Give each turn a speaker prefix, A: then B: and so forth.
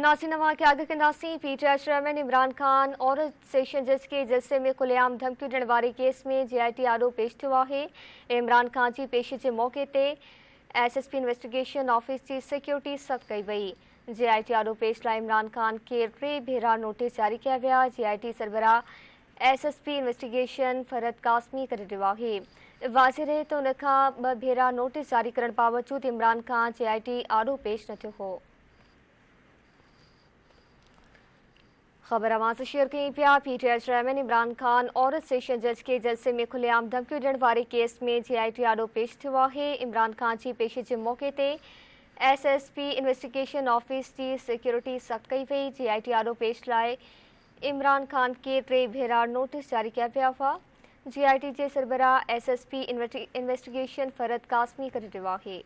A: नाज़रीन नवां के आगे कंदासीं। पीटीआई चेयरमैन इमरान खान और सेशन जज के जलसे में खुलेआम धमकियूं ॾियण वारे केस में जीआईटी आॾो पेश थियो आहे। इमरान खान जी पेशी जे मौक़े ते एसएसपी इन्वेस्टिगेशन ऑफिस जी सिक्योरिटी सख़्त कई वई। जीआईटी आॾो पेश लाइ इमरान खान खे 3 भेरा नोटिस जारी कया विया। जीआईटी सरबराह एसएसपी इन्वेस्टिगेशन फरहद कासमी करे ॾिनो आहे। वाज़ेह रहे त उन खां 2 भेरा नोटिस जारी करण बावजूद इमरान खान जीआईटी आॾो पेश न थियो हो। खबर अवां से शेयर कई पिया। पीटीआई चेयरमैन इमरान खान और सेशन जज के जलसे में खुलेआम धमकियूं ॾियण वारे केस में जीआईटी आॾो पेश थियो आहे। इमरान खान जी पेशी जे मौक़े ते एसएसपी इन्वेस्टिगेशन ऑफिस जी सिक्योरिटी सख़्त कई वई। जीआईटी आॾो पेश लाइ इमरान खान खे 3 भेरा नोटिस जारी कया विया हुआ। जीआईटी जे सरबराह एसएसपी इन्वेस्टिगेशन फरहद कासमी करे ॾिनो आहे।